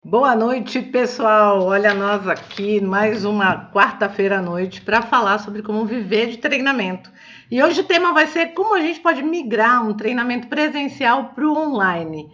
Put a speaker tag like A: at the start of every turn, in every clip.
A: Boa noite, pessoal. Olha nós aqui, mais uma quarta-feira à noite para falar sobre como viver de treinamento. E hoje o tema vai ser como a gente pode migrar um treinamento presencial para o online.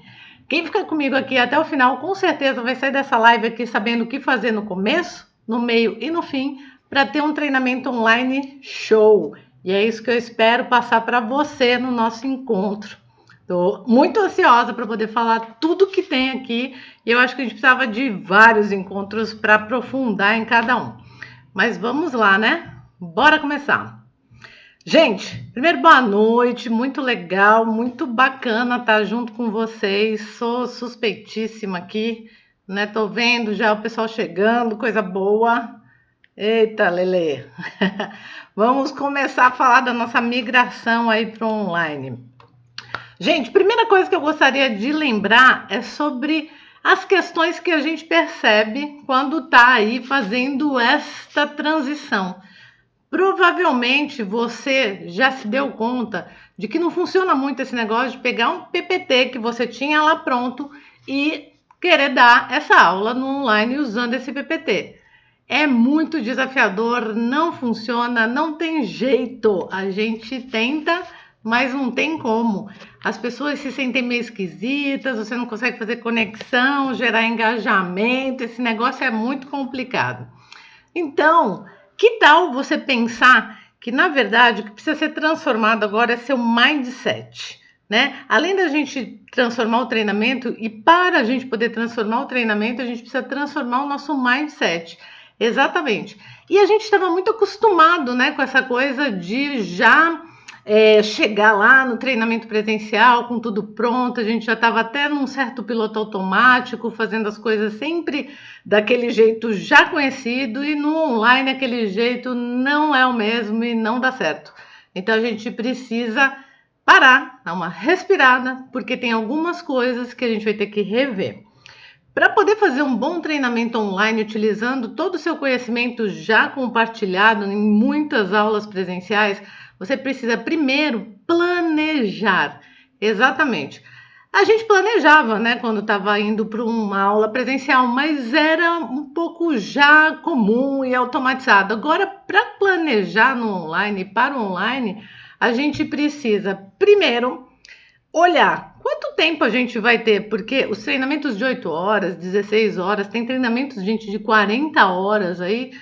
A: Quem fica comigo aqui até o final, com certeza vai sair dessa live aqui sabendo o que fazer no começo, no meio e no fim, para ter um treinamento online show. E é isso que eu espero passar para você no nosso encontro. Estou muito ansiosa para poder falar tudo que tem aqui e eu acho que a gente precisava de vários encontros para aprofundar em cada um. Mas vamos lá, né? Bora começar. Gente, primeiro boa noite, muito legal, muito bacana estar junto com vocês. Sou suspeitíssima aqui, né? Tô vendo já o pessoal chegando, coisa boa. Eita, Lelê. Vamos começar a falar da nossa migração aí para o online. Gente, primeira coisa que eu gostaria de lembrar é sobre as questões que a gente percebe quando está aí fazendo esta transição. Provavelmente você já se deu conta de que não funciona muito esse negócio de pegar um PPT que você tinha lá pronto e querer dar essa aula no online usando esse PPT. É muito desafiador, não funciona, não tem jeito. A gente tenta, mas não tem como. As pessoas se sentem meio esquisitas, você não consegue fazer conexão, gerar engajamento, esse negócio é muito complicado. Então, que tal você pensar que, na verdade, o que precisa ser transformado agora é seu mindset, né? Além da gente transformar o treinamento, e para a gente poder transformar o treinamento, a gente precisa transformar o nosso mindset. Exatamente. E a gente estava muito acostumado, né, com essa coisa de já chegar lá no treinamento presencial com tudo pronto, a gente já estava até num certo piloto automático, fazendo as coisas sempre daquele jeito já conhecido, e no online aquele jeito não é o mesmo e não dá certo. Então a gente precisa parar, dar uma respirada, porque tem algumas coisas que a gente vai ter que rever. Para poder fazer um bom treinamento online utilizando todo o seu conhecimento já compartilhado em muitas aulas presenciais, você precisa primeiro planejar. Exatamente. A gente planejava, né, quando estava indo para uma aula presencial, mas era um pouco já comum e automatizado. Agora, para planejar no online, para o online, a gente precisa primeiro olhar quanto tempo a gente vai ter, porque os treinamentos de 8 horas, 16 horas, tem treinamentos, gente, de 40 horas aí,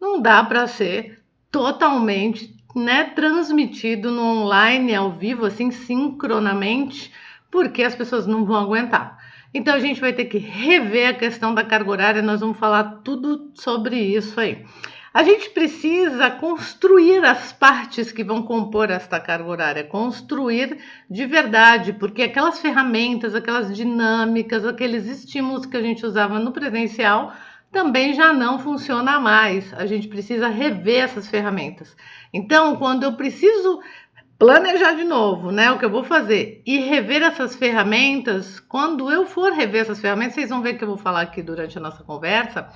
A: não dá para ser totalmente, né, transmitido no online, ao vivo, assim, sincronamente, porque as pessoas não vão aguentar. Então a gente vai ter que rever a questão da carga horária, nós vamos falar tudo sobre isso aí. A gente precisa construir as partes que vão compor esta carga horária, construir de verdade, porque aquelas ferramentas, aquelas dinâmicas, aqueles estímulos que a gente usava no presencial também já não funciona mais. A gente precisa rever essas ferramentas. Então, quando eu preciso planejar de novo, né, o que eu vou fazer e rever essas ferramentas, quando eu for rever essas ferramentas, vocês vão ver que eu vou falar aqui durante a nossa conversa,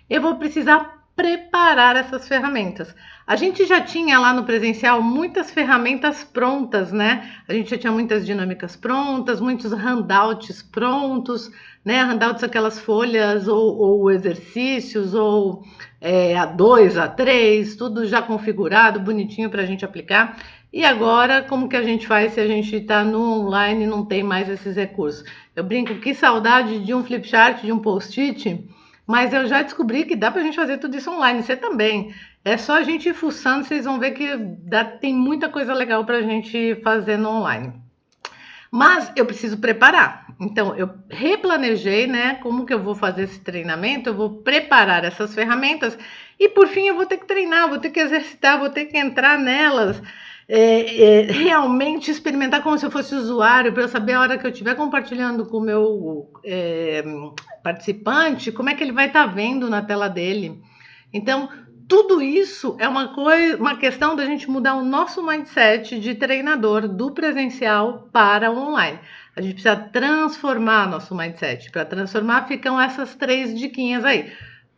A: eu vou precisar preparar essas ferramentas. A gente já tinha lá no presencial muitas ferramentas prontas, né? A gente já tinha muitas dinâmicas prontas, muitos handouts prontos, né? Handouts, aquelas folhas ou exercícios, ou A2, A3, tudo já configurado, bonitinho para a gente aplicar. E agora, como que a gente faz se a gente está no online e não tem mais esses recursos? Eu brinco, que saudade de um flipchart, de um post-it, mas eu já descobri que dá para a gente fazer tudo isso online, você também. É só a gente ir fuçando, vocês vão ver que tem muita coisa legal para a gente fazer no online. Mas eu preciso preparar. Então, eu replanejei, né, como que eu vou fazer esse treinamento, eu vou preparar essas ferramentas e, por fim, eu vou ter que treinar, vou ter que exercitar, vou ter que entrar nelas, realmente experimentar como se eu fosse usuário, para eu saber a hora que eu estiver compartilhando com o meu participante, como é que ele vai estar vendo na tela dele. Então, tudo isso é uma questão da gente mudar o nosso mindset de treinador do presencial para o online. A gente precisa transformar nosso mindset. Para transformar, ficam essas 3 diquinhas aí.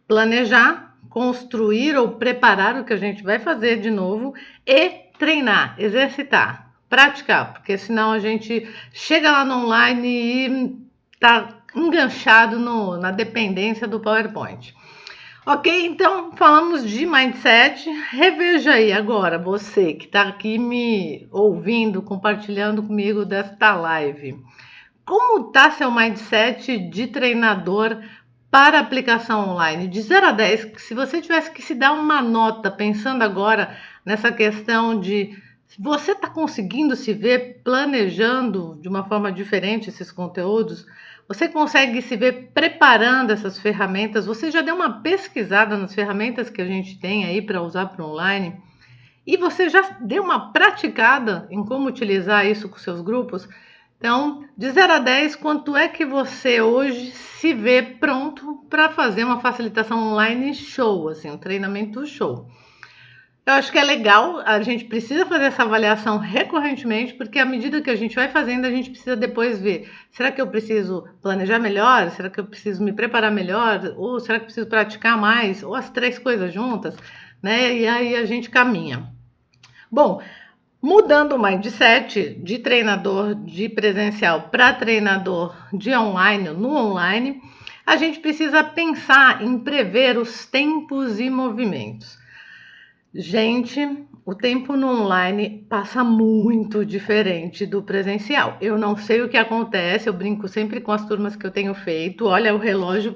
A: Planejar, construir ou preparar o que a gente vai fazer de novo e treinar, exercitar, praticar, porque senão a gente chega lá no online e tá enganchado na dependência do PowerPoint. Ok, então falamos de mindset. Reveja aí agora, você que está aqui me ouvindo, compartilhando comigo desta live. Como está seu mindset de treinador para aplicação online? De 0 a 10, se você tivesse que se dar uma nota, pensando agora nessa questão de você está conseguindo se ver planejando de uma forma diferente esses conteúdos? Você consegue se ver preparando essas ferramentas? Você já deu uma pesquisada nas ferramentas que a gente tem aí para usar para online? E você já deu uma praticada em como utilizar isso com seus grupos? Então, de 0 a 10, quanto é que você hoje se vê pronto para fazer uma facilitação online show, assim, um treinamento show? Eu acho que é legal, a gente precisa fazer essa avaliação recorrentemente, porque à medida que a gente vai fazendo, a gente precisa depois ver, será que eu preciso planejar melhor? Será que eu preciso me preparar melhor? Ou será que eu preciso praticar mais? Ou as 3 coisas juntas, né? E aí a gente caminha. Bom, mudando o mindset de treinador de presencial para treinador de online, no online, a gente precisa pensar em prever os tempos e movimentos. Gente, o tempo no online passa muito diferente do presencial. Eu não sei o que acontece, eu brinco sempre com as turmas que eu tenho feito. Olha, o relógio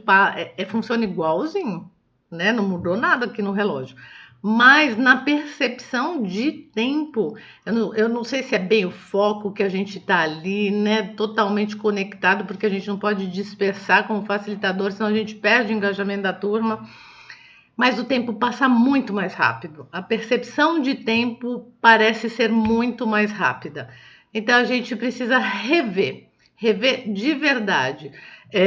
A: funciona igualzinho, né? Não mudou nada aqui no relógio. Mas na percepção de tempo, eu não sei se é bem o foco que a gente está ali, né? Totalmente conectado, porque a gente não pode dispersar como facilitador, senão a gente perde o engajamento da turma. Mas o tempo passa muito mais rápido. A percepção de tempo parece ser muito mais rápida. Então a gente precisa rever de verdade.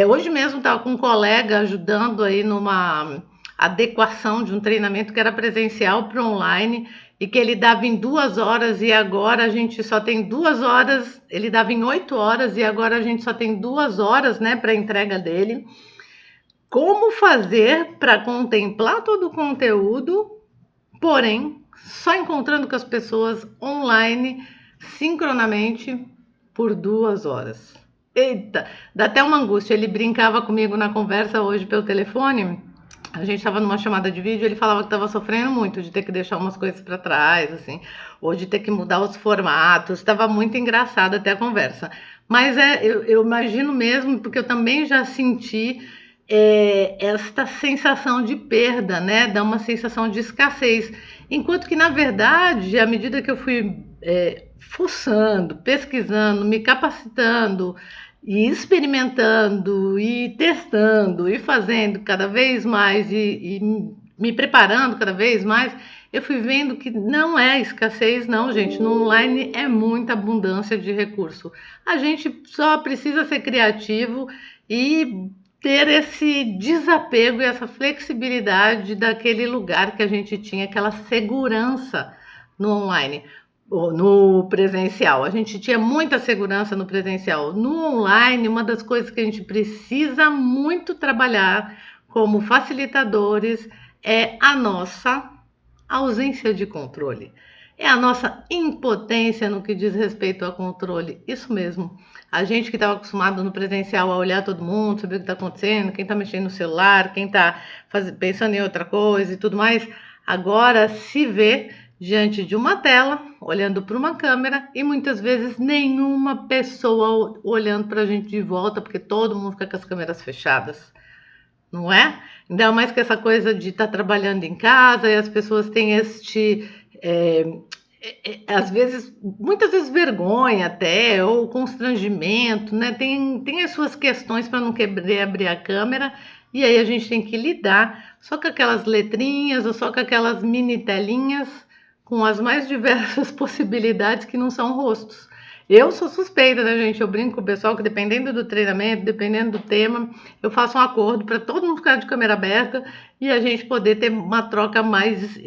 A: Hoje mesmo estava com um colega ajudando aí numa adequação de um treinamento que era presencial para online e que ele dava em 2 horas e agora a gente só tem 2 horas. Ele dava em 8 horas e agora a gente só tem 2 horas, né, para a entrega dele. Como fazer para contemplar todo o conteúdo, porém, só encontrando com as pessoas online, sincronamente, por 2 horas. Eita, dá até uma angústia. Ele brincava comigo na conversa hoje pelo telefone. A gente estava numa chamada de vídeo, ele falava que estava sofrendo muito de ter que deixar umas coisas para trás, assim, ou de ter que mudar os formatos. Estava muito engraçada até a conversa. Mas eu imagino mesmo, porque eu também já senti esta sensação de perda, né? Dá uma sensação de escassez. Enquanto que, na verdade, à medida que eu fui fuçando, pesquisando, me capacitando, e experimentando, e testando, e fazendo cada vez mais, e me preparando cada vez mais, eu fui vendo que não é escassez, não, gente. No online é muita abundância de recurso. A gente só precisa ser criativo e ter esse desapego e essa flexibilidade daquele lugar que a gente tinha, aquela segurança no online, ou no presencial. A gente tinha muita segurança no presencial. No online, uma das coisas que a gente precisa muito trabalhar como facilitadores é a nossa ausência de controle. É a nossa impotência no que diz respeito ao controle. Isso mesmo. A gente que estava acostumado no presencial a olhar todo mundo, saber o que está acontecendo, quem está mexendo no celular, quem está pensando em outra coisa e tudo mais, agora se vê diante de uma tela, olhando para uma câmera e muitas vezes nenhuma pessoa olhando para a gente de volta, porque todo mundo fica com as câmeras fechadas. Não é? Ainda mais que essa coisa de estar trabalhando em casa e as pessoas têm às vezes, muitas vezes vergonha até, ou constrangimento, né? Tem as suas questões para não querer abrir a câmera, e aí a gente tem que lidar só com aquelas letrinhas ou só com aquelas mini telinhas com as mais diversas possibilidades que não são rostos. Eu sou suspeita, né, gente? Eu brinco com o pessoal que dependendo do treinamento, dependendo do tema, eu faço um acordo para todo mundo ficar de câmera aberta e a gente poder ter uma troca mais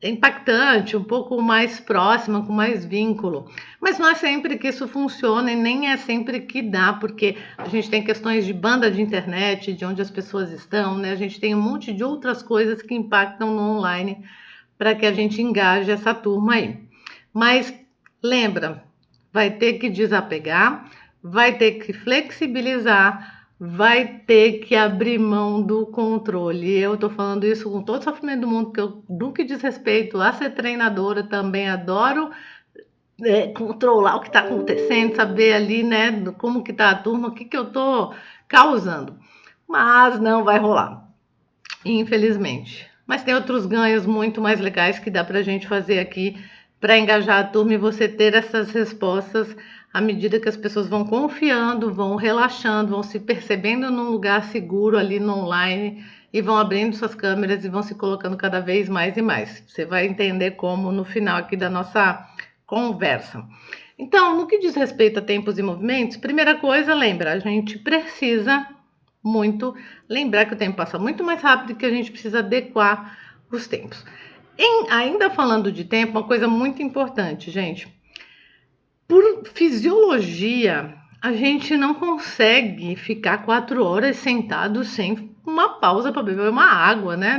A: impactante, um pouco mais próxima, com mais vínculo. Mas não é sempre que isso funciona e nem é sempre que dá, porque a gente tem questões de banda de internet, de onde as pessoas estão, né? A gente tem um monte de outras coisas que impactam no online para que a gente engaje essa turma aí. Mas lembra, vai ter que desapegar, vai ter que flexibilizar, vai ter que abrir mão do controle. Eu tô falando isso com todo o sofrimento do mundo, porque eu, no que diz respeito a ser treinadora, também adoro controlar o que está acontecendo, saber ali, né, como que tá a turma, o que que eu tô causando. Mas não vai rolar, infelizmente. Mas tem outros ganhos muito mais legais que dá para a gente fazer aqui para engajar a turma e você ter essas respostas à medida que as pessoas vão confiando, vão relaxando, vão se percebendo num lugar seguro ali no online e vão abrindo suas câmeras e vão se colocando cada vez mais e mais. Você vai entender como no final aqui da nossa conversa. Então, no que diz respeito a tempos e movimentos, primeira coisa, lembra, a gente precisa muito lembrar que o tempo passa muito mais rápido e que a gente precisa adequar os tempos. Ainda falando de tempo, uma coisa muito importante, gente. Por fisiologia, a gente não consegue ficar 4 horas sentado sem uma pausa para beber uma água, né?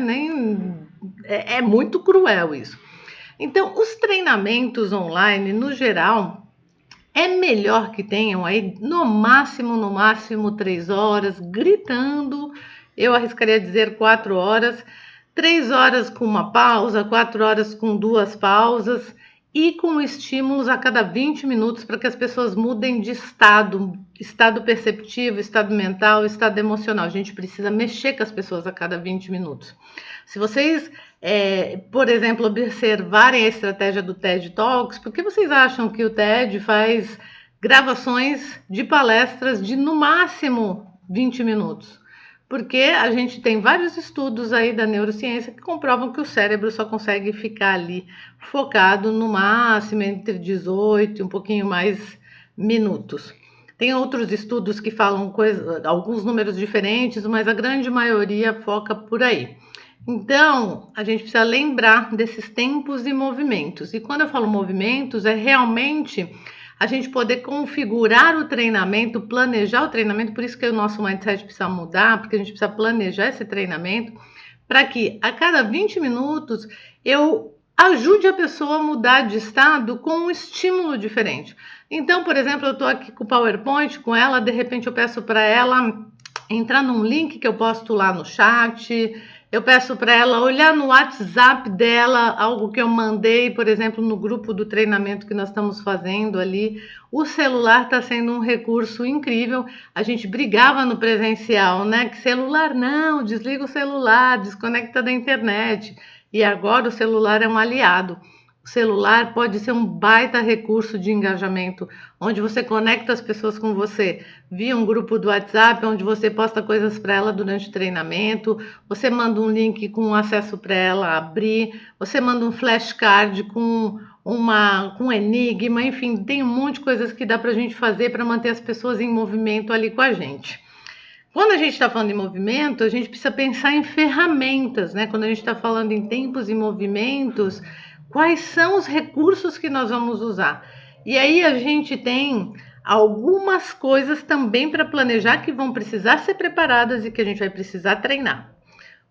A: É muito cruel isso. Então, os treinamentos online, no geral, é melhor que tenham aí no máximo 3 horas, gritando, eu arriscaria dizer 4 horas, 3 horas com uma pausa, 4 horas com 2 pausas e com estímulos a cada 20 minutos para que as pessoas mudem de estado perceptivo, estado mental, estado emocional. A gente precisa mexer com as pessoas a cada 20 minutos. Se vocês, por exemplo, observarem a estratégia do TED Talks, por que vocês acham que o TED faz gravações de palestras de no máximo 20 minutos? Porque a gente tem vários estudos aí da neurociência que comprovam que o cérebro só consegue ficar ali focado no máximo entre 18 e um pouquinho mais minutos. Tem outros estudos que falam alguns números diferentes, mas a grande maioria foca por aí. Então, a gente precisa lembrar desses tempos e movimentos. E quando eu falo movimentos, é realmente a gente poder configurar o treinamento, planejar o treinamento, por isso que o nosso mindset precisa mudar, porque a gente precisa planejar esse treinamento, para que a cada 20 minutos eu ajude a pessoa a mudar de estado com um estímulo diferente. Então, por exemplo, eu estou aqui com o PowerPoint com ela, de repente eu peço para ela entrar num link que eu posto lá no chat, eu peço para ela olhar no WhatsApp dela, algo que eu mandei, por exemplo, no grupo do treinamento que nós estamos fazendo ali. O celular está sendo um recurso incrível. A gente brigava no presencial, né? Que celular não, desliga o celular, desconecta da internet. E agora o celular é um aliado. O celular pode ser um baita recurso de engajamento, onde você conecta as pessoas com você via um grupo do WhatsApp, onde você posta coisas para ela durante o treinamento, você manda um link com acesso para ela abrir, você manda um flashcard com um enigma, enfim, tem um monte de coisas que dá para a gente fazer para manter as pessoas em movimento ali com a gente. Quando a gente está falando em movimento, a gente precisa pensar em ferramentas, né? Quando a gente está falando em tempos e movimentos, quais são os recursos que nós vamos usar? E aí a gente tem algumas coisas também para planejar que vão precisar ser preparadas e que a gente vai precisar treinar.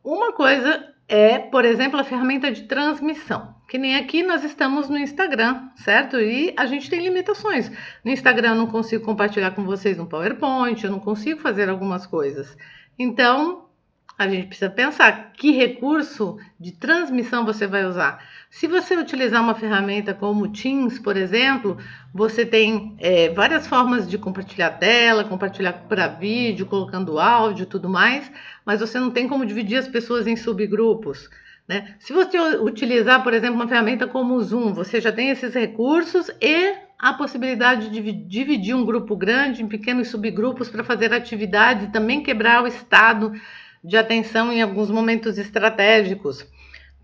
A: Uma coisa é, por exemplo, a ferramenta de transmissão, que nem aqui nós estamos no Instagram, certo? E a gente tem limitações. No Instagram eu não consigo compartilhar com vocês um PowerPoint, eu não consigo fazer algumas coisas. Então, a gente precisa pensar que recurso de transmissão você vai usar. Se você utilizar uma ferramenta como o Teams, por exemplo, você tem várias formas de compartilhar tela, compartilhar para vídeo, colocando áudio e tudo mais, mas você não tem como dividir as pessoas em subgrupos, né? Se você utilizar, por exemplo, uma ferramenta como o Zoom, você já tem esses recursos e a possibilidade de dividir um grupo grande em pequenos subgrupos para fazer atividades e também quebrar o estado de atenção em alguns momentos estratégicos.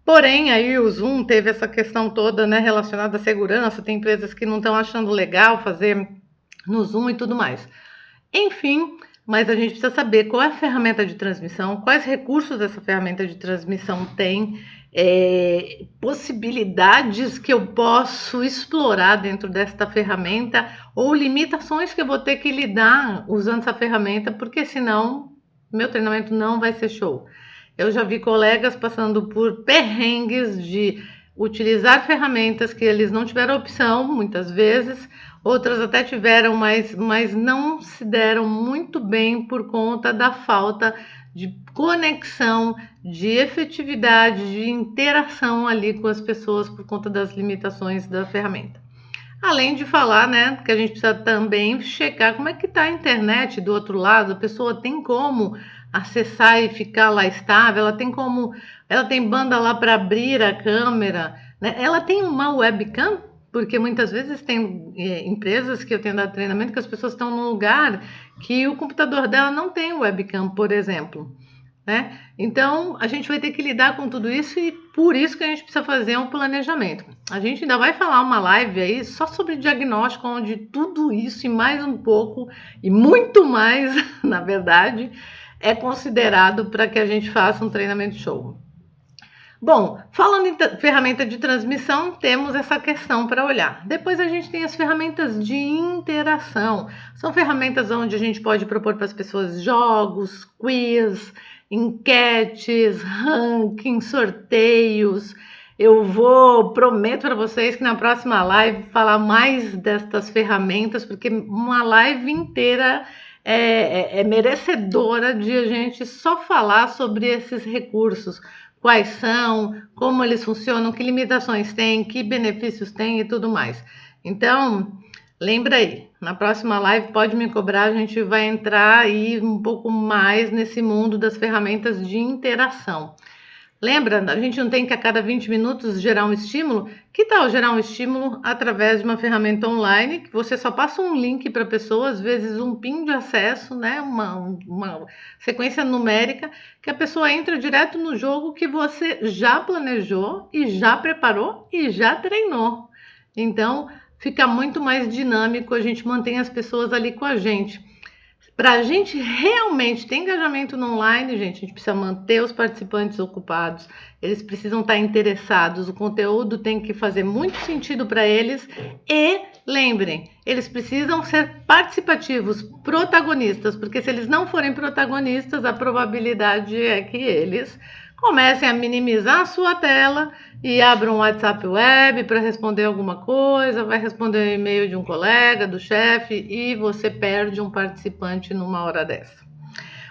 A: Porém, aí o Zoom teve essa questão toda, né, relacionada à segurança, tem empresas que não estão achando legal fazer no Zoom e tudo mais. Enfim, mas a gente precisa saber qual é a ferramenta de transmissão, quais recursos essa ferramenta de transmissão tem, possibilidades que eu posso explorar dentro desta ferramenta ou limitações que eu vou ter que lidar usando essa ferramenta, porque senão meu treinamento não vai ser show. Eu já vi colegas passando por perrengues de utilizar ferramentas que eles não tiveram opção, muitas vezes, outras até tiveram, mas não se deram muito bem por conta da falta de conexão, de efetividade, de interação ali com as pessoas por conta das limitações da ferramenta. Além de falar, né, que a gente precisa também checar como é que está a internet do outro lado, a pessoa tem como acessar e ficar lá estável, ela tem banda lá para abrir a câmera, né? Ela tem uma webcam, porque muitas vezes tem empresas que eu tenho dado treinamento que as pessoas estão num lugar que o computador dela não tem webcam, por exemplo. Né? Então, a gente vai ter que lidar com tudo isso e por isso que a gente precisa fazer um planejamento. A gente ainda vai falar uma live aí só sobre diagnóstico, onde tudo isso e mais um pouco, e muito mais, na verdade, é considerado para que a gente faça um treinamento show. Bom, falando em ferramenta de transmissão, temos essa questão para olhar. Depois a gente tem as ferramentas de interação. São ferramentas onde a gente pode propor para as pessoas jogos, quiz, enquetes, rankings, sorteios. Prometo para vocês que na próxima live falar mais destas ferramentas, porque uma live inteira é merecedora de a gente só falar sobre esses recursos. Quais são, como eles funcionam, que limitações têm, que benefícios têm e tudo mais. Então, lembra aí, na próxima live pode me cobrar, a gente vai entrar aí um pouco mais nesse mundo das ferramentas de interação. Lembra, a gente não tem que a cada 20 minutos gerar um estímulo? Que tal gerar um estímulo através de uma ferramenta online, que você só passa um link para a pessoa, às vezes um PIN de acesso, né? Uma sequência numérica, que a pessoa entra direto no jogo que você já planejou e já preparou e já treinou. Então, fica muito mais dinâmico, a gente mantém as pessoas ali com a gente. Para a gente realmente ter engajamento no online, gente, a gente precisa manter os participantes ocupados, eles precisam estar interessados, o conteúdo tem que fazer muito sentido para eles e, lembrem, eles precisam ser participativos, protagonistas, porque se eles não forem protagonistas, a probabilidade é que eles comecem a minimizar a sua tela e abram um WhatsApp web para responder alguma coisa, vai responder um e-mail de um colega, do chefe, e você perde um participante numa hora dessa.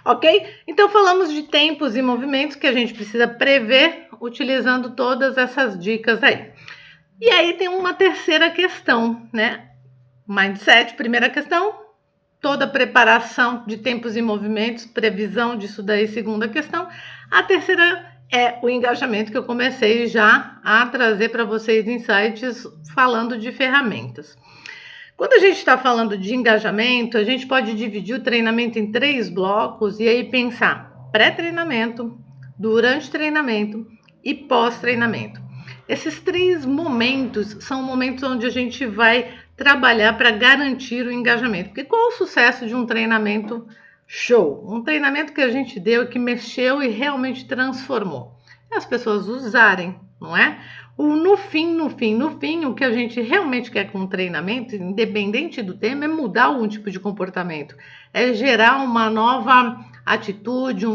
A: Ok? Então falamos de tempos e movimentos que a gente precisa prever utilizando todas essas dicas aí. E aí tem uma terceira questão, né? Mindset, primeira questão, toda preparação de tempos e movimentos, previsão disso daí, segunda questão. A terceira é o engajamento, que eu comecei já a trazer para vocês insights falando de ferramentas. Quando a gente está falando de engajamento, a gente pode dividir o treinamento em 3 blocos e aí pensar pré-treinamento, durante treinamento e pós-treinamento. Esses 3 momentos são momentos onde a gente vai trabalhar para garantir o engajamento. Porque qual é o sucesso de um treinamento show? Um treinamento que a gente deu, que mexeu e realmente transformou. As pessoas usarem, não é? No fim, o que a gente realmente quer com o treinamento, independente do tema, é mudar algum tipo de comportamento. É gerar uma nova atitude,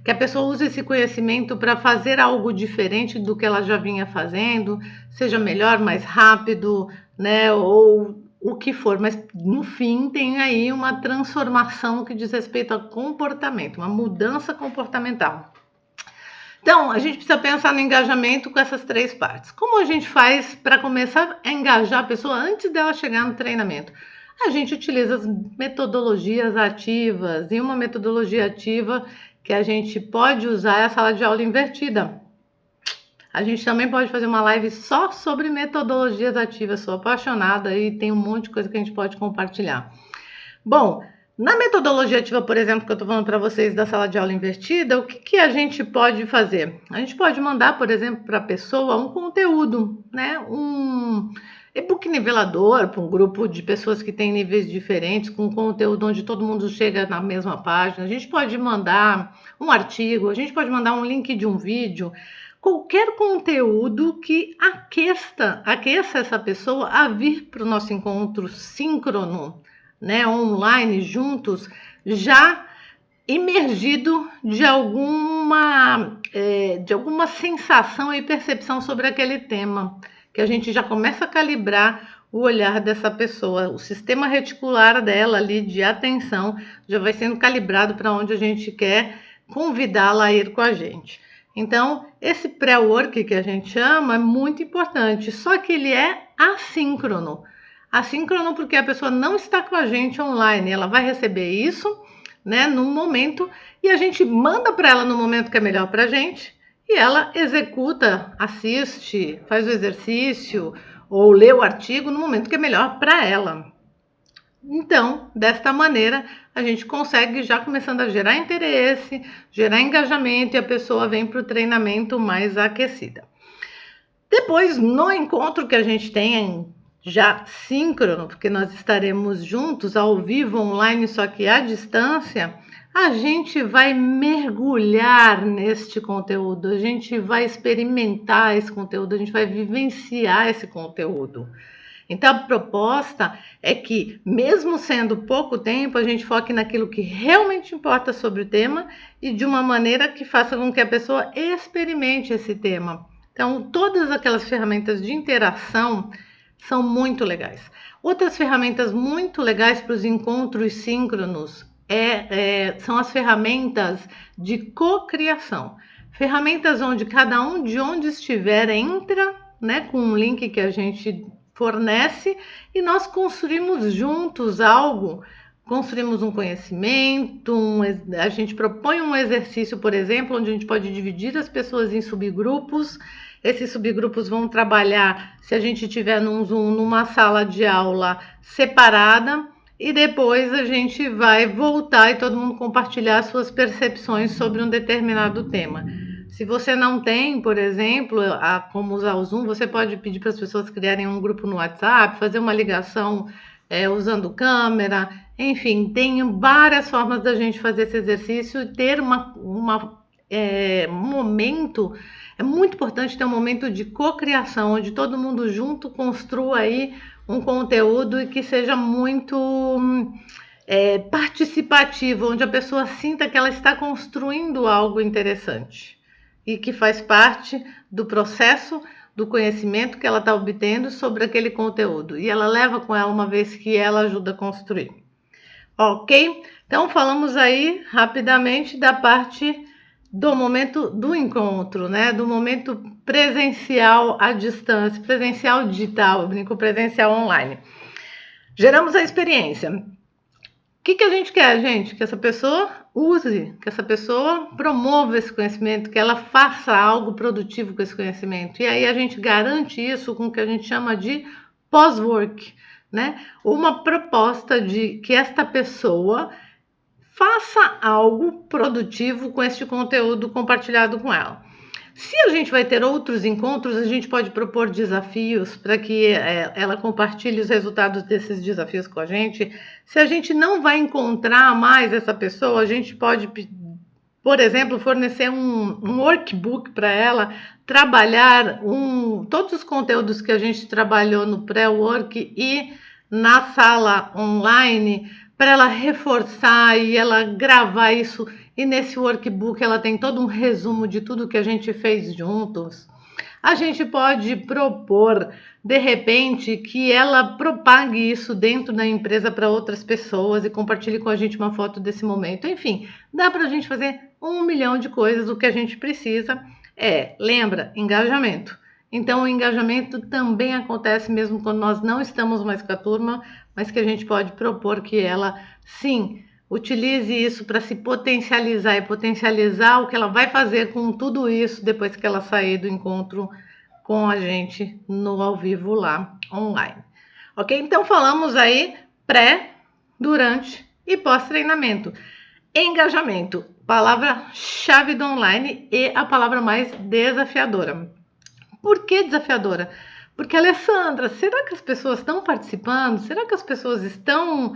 A: que a pessoa use esse conhecimento para fazer algo diferente do que ela já vinha fazendo, seja melhor, mais rápido, né? Ou o que for, mas no fim tem aí uma transformação que diz respeito a comportamento, uma mudança comportamental. Então, a gente precisa pensar no engajamento com essas 3 partes. Como a gente faz para começar a engajar a pessoa antes dela chegar no treinamento? A gente utiliza as metodologias ativas, e uma metodologia ativa que a gente pode usar é a sala de aula invertida. A gente também pode fazer uma live só sobre metodologias ativas. Sou apaixonada e tem um monte de coisa que a gente pode compartilhar. Bom, na metodologia ativa, por exemplo, que eu estou falando para vocês da sala de aula invertida, o que a gente pode fazer? A gente pode mandar, por exemplo, para a pessoa um conteúdo, né? Um e-book nivelador para um grupo de pessoas que têm níveis diferentes, com conteúdo onde todo mundo chega na mesma página. A gente pode mandar um artigo, a gente pode mandar um link de um vídeo, qualquer conteúdo que aqueça essa pessoa a vir para o nosso encontro síncrono, né, online, juntos, já imergido de alguma sensação e percepção sobre aquele tema, que a gente já começa a calibrar o olhar dessa pessoa, o sistema reticular dela ali de atenção já vai sendo calibrado para onde a gente quer convidá-la a ir com a gente. Então, esse pré-work que a gente chama é muito importante, só que ele é assíncrono. Assíncrono porque a pessoa não está com a gente online, ela vai receber isso, né, num momento, e a gente manda para ela no momento que é melhor para a gente, e ela executa, assiste, faz o exercício ou lê o artigo no momento que é melhor para ela. Então, desta maneira, a gente consegue já começando a gerar interesse, gerar engajamento e a pessoa vem para o treinamento mais aquecida. Depois, no encontro que a gente tem já síncrono, porque nós estaremos juntos ao vivo, online, só que à distância, a gente vai mergulhar neste conteúdo, a gente vai experimentar esse conteúdo, a gente vai vivenciar esse conteúdo. Então, a proposta é que, mesmo sendo pouco tempo, a gente foque naquilo que realmente importa sobre o tema e de uma maneira que faça com que a pessoa experimente esse tema. Então, todas aquelas ferramentas de interação são muito legais. Outras ferramentas muito legais para os encontros síncronos são as ferramentas de cocriação. Ferramentas onde cada um de onde estiver entra, né, com um link que a gente fornece e nós construímos juntos algo, construímos um conhecimento, a gente propõe um exercício, por exemplo, onde a gente pode dividir as pessoas em subgrupos. Esses subgrupos vão trabalhar, se a gente tiver num Zoom, numa sala de aula separada, e depois a gente vai voltar e todo mundo compartilhar suas percepções sobre um determinado tema. Se você não tem, por exemplo, como usar o Zoom, você pode pedir para as pessoas criarem um grupo no WhatsApp, fazer uma ligação usando câmera, enfim, tem várias formas da gente fazer esse exercício e ter um momento. É muito importante ter um momento de cocriação, onde todo mundo junto construa aí um conteúdo e que seja muito participativo, onde a pessoa sinta que ela está construindo algo interessante e que faz parte do processo do conhecimento que ela está obtendo sobre aquele conteúdo. E ela leva com ela uma vez que ela ajuda a construir. Ok? Então, falamos aí rapidamente da parte do momento do encontro, né? Do momento presencial à distância, presencial digital, eu brinco presencial online. Geramos a experiência. O que a gente quer, gente? Que essa pessoa use, que essa pessoa promova esse conhecimento, que ela faça algo produtivo com esse conhecimento. E aí a gente garante isso com o que a gente chama de pós-work, né? Uma proposta de que esta pessoa faça algo produtivo com este conteúdo compartilhado com ela. Se a gente vai ter outros encontros, a gente pode propor desafios para que ela compartilhe os resultados desses desafios com a gente. Se a gente não vai encontrar mais essa pessoa, a gente pode, por exemplo, fornecer um workbook para ela, trabalhar todos os conteúdos que a gente trabalhou no pré-work e na sala online, para ela reforçar e ela gravar isso. E nesse workbook ela tem todo um resumo de tudo que a gente fez juntos. A gente pode propor, de repente, que ela propague isso dentro da empresa para outras pessoas e compartilhe com a gente uma foto desse momento. Enfim, dá para a gente fazer 1 milhão de coisas. O que a gente precisa lembra, engajamento. Então, o engajamento também acontece mesmo quando nós não estamos mais com a turma, mas que a gente pode propor que ela, sim, utilize isso para se potencializar e potencializar o que ela vai fazer com tudo isso depois que ela sair do encontro com a gente no ao vivo lá online. Ok? Então falamos aí pré, durante e pós-treinamento. Engajamento, palavra-chave do online e a palavra mais desafiadora. Por que desafiadora? Porque, Alessandra, será que as pessoas estão participando? Será que as pessoas estão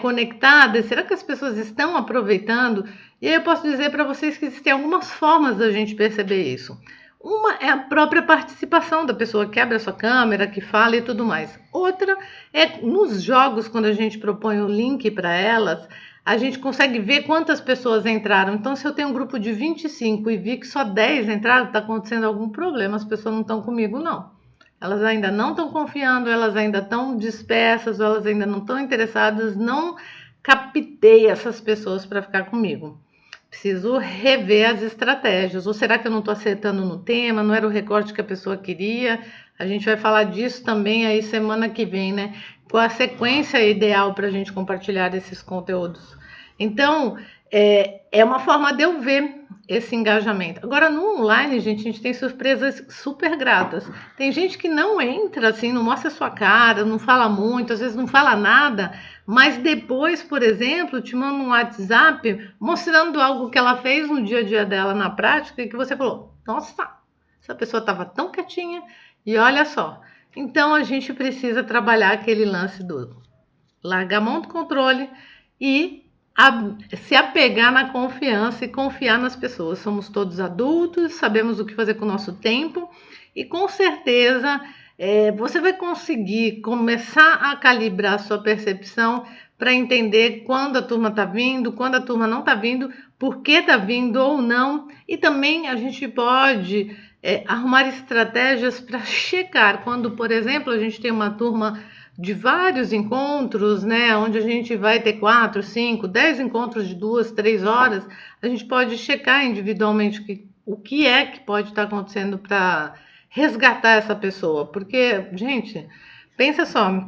A: conectadas? Será que as pessoas estão aproveitando? E aí eu posso dizer para vocês que existem algumas formas da gente perceber isso. Uma é a própria participação da pessoa que abre a sua câmera, que fala e tudo mais. Outra é nos jogos, quando a gente propõe o link para elas, a gente consegue ver quantas pessoas entraram. Então, se eu tenho um grupo de 25 e vi que só 10 entraram, está acontecendo algum problema, as pessoas não estão comigo, não. elas ainda não estão confiando, elas ainda estão dispersas, elas ainda não estão interessadas, não captei essas pessoas para ficar comigo. Preciso rever as estratégias. Ou será que eu não estou acertando no tema? Não era o recorte que a pessoa queria? A gente vai falar disso também aí semana que vem, né? Qual a sequência ideal para a gente compartilhar esses conteúdos? Então, é uma forma de eu ver esse engajamento. Agora, no online, gente, a gente tem surpresas super gratas. Tem gente que não entra, assim, não mostra a sua cara, não fala muito, às vezes não fala nada, mas depois, por exemplo, te manda um WhatsApp mostrando algo que ela fez no dia a dia dela na prática e que você falou, nossa, essa pessoa estava tão quietinha e olha só. Então, a gente precisa trabalhar aquele lance do largar a mão do controle e se apegar na confiança e confiar nas pessoas. Somos todos adultos, sabemos o que fazer com o nosso tempo e com certeza você vai conseguir começar a calibrar a sua percepção para entender quando a turma está vindo, quando a turma não está vindo, por que está vindo ou não. E também a gente pode arrumar estratégias para checar quando, por exemplo, a gente tem uma turma de vários encontros, né, onde a gente vai ter 4, 5, 10 encontros de 2, 3 horas, a gente pode checar individualmente o que é que pode estar acontecendo para resgatar essa pessoa, porque, gente, pensa só,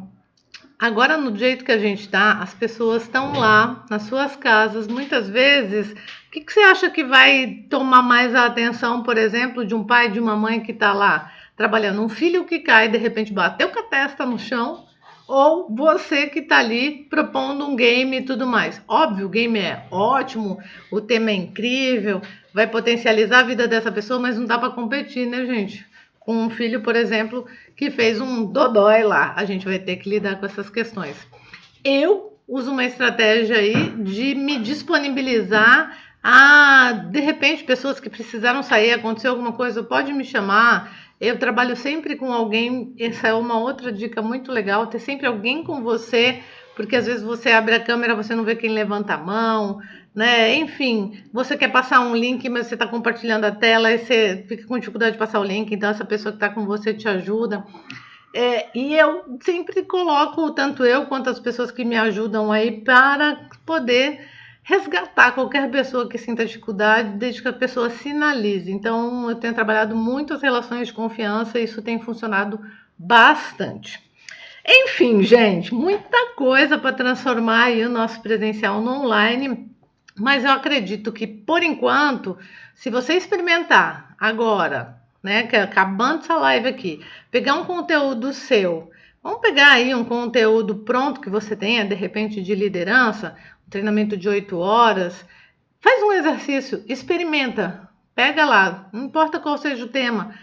A: agora no jeito que a gente está, as pessoas estão lá nas suas casas, muitas vezes, o que você acha que vai tomar mais a atenção, por exemplo, de um pai e de uma mãe que está lá trabalhando? Um filho que cai, de repente bateu com a testa no chão, ou você que está ali propondo um game e tudo mais. Óbvio, o game é ótimo, o tema é incrível, vai potencializar a vida dessa pessoa, mas não dá para competir, né, gente? Com um filho, por exemplo, que fez um dodói lá. A gente vai ter que lidar com essas questões. Eu uso uma estratégia aí de me disponibilizar a, de repente, pessoas que precisaram sair, aconteceu alguma coisa, pode me chamar. Eu trabalho sempre com alguém, essa é uma outra dica muito legal, ter sempre alguém com você, porque às vezes você abre a câmera, você não vê quem levanta a mão, né? Enfim, você quer passar um link, mas você está compartilhando a tela e você fica com dificuldade de passar o link, então essa pessoa que está com você te ajuda. E eu sempre coloco, tanto eu quanto as pessoas que me ajudam aí, para poder resgatar qualquer pessoa que sinta dificuldade, desde que a pessoa sinalize. Então, eu tenho trabalhado muito as relações de confiança e isso tem funcionado bastante. Enfim, gente, muita coisa para transformar aí o nosso presencial no online, mas eu acredito que, por enquanto, se você experimentar agora, né, que acabando essa live aqui, pegar um conteúdo seu, vamos pegar aí um conteúdo pronto que você tenha, de repente, de liderança, um treinamento de 8 horas, faz um exercício, experimenta, pega lá, não importa qual seja o tema,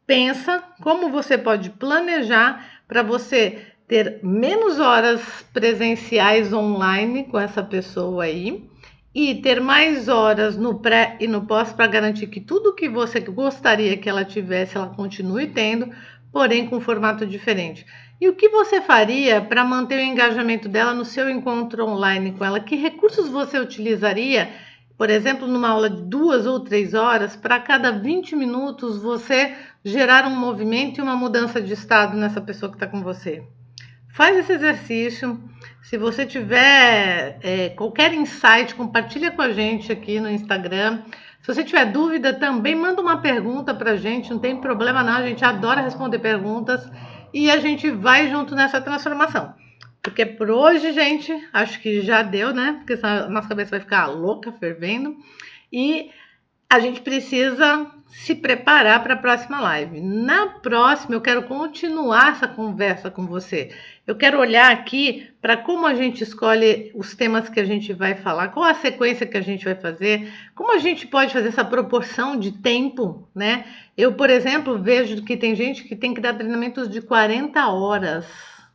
A: pensa como você pode planejar para você ter menos horas presenciais online com essa pessoa aí e ter mais horas no pré e no pós para garantir que tudo que você gostaria que ela tivesse, ela continue tendo, porém com formato diferente. E o que você faria para manter o engajamento dela no seu encontro online com ela? Que recursos você utilizaria, por exemplo, numa aula de 2 ou 3 horas, para cada 20 minutos você gerar um movimento e uma mudança de estado nessa pessoa que está com você? Faz esse exercício. Se você tiver qualquer insight, compartilha com a gente aqui no Instagram. Se você tiver dúvida também, manda uma pergunta para a gente, não tem problema não, a gente adora responder perguntas e a gente vai junto nessa transformação. Porque por hoje, gente, acho que já deu, né? Porque a nossa cabeça vai ficar louca, fervendo. E a gente precisa se preparar para a próxima live. Na próxima, eu quero continuar essa conversa com você. Eu quero olhar aqui para como a gente escolhe os temas que a gente vai falar, qual a sequência que a gente vai fazer, como a gente pode fazer essa proporção de tempo, né? Eu, por exemplo, vejo que tem gente que tem que dar treinamentos de 40 horas.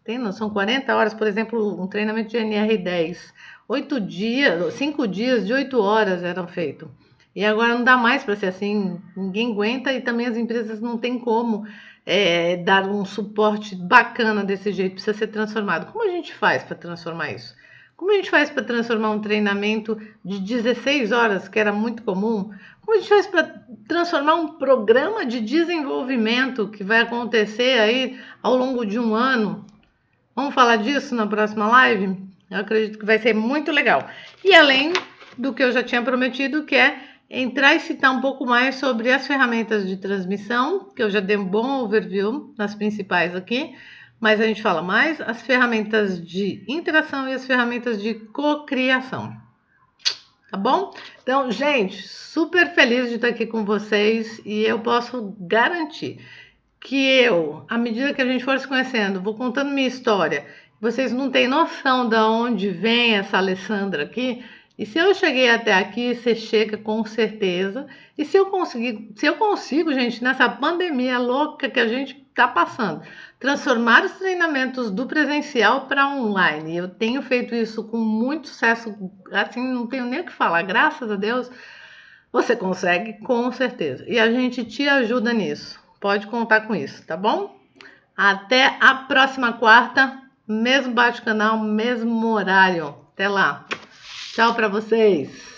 A: Tem noção? 40 horas, por exemplo, um treinamento de NR10. 8 dias, 5 dias de 8 horas eram feitos. E agora não dá mais para ser assim, ninguém aguenta e também as empresas não têm como dar um suporte bacana desse jeito, precisa ser transformado. Como a gente faz para transformar isso? Como a gente faz para transformar um treinamento de 16 horas, que era muito comum? Como a gente faz para transformar um programa de desenvolvimento que vai acontecer aí ao longo de um ano? Vamos falar disso na próxima live? Eu acredito que vai ser muito legal. E além do que eu já tinha prometido, que é entrar e citar um pouco mais sobre as ferramentas de transmissão, que eu já dei um bom overview nas principais aqui, mas a gente fala mais as ferramentas de interação e as ferramentas de cocriação. Tá bom? Então, gente, super feliz de estar aqui com vocês e eu posso garantir que eu, à medida que a gente for se conhecendo, vou contando minha história, vocês não têm noção de onde vem essa Alessandra aqui. E se eu cheguei até aqui, você chega com certeza. E se eu consigo, gente, nessa pandemia louca que a gente está passando, transformar os treinamentos do presencial para online. Eu tenho feito isso com muito sucesso, assim, não tenho nem o que falar, graças a Deus. Você consegue, com certeza. E a gente te ajuda nisso. Pode contar com isso, tá bom? Até a próxima quarta, mesmo bate-canal, mesmo horário. Até lá. Tchau para vocês.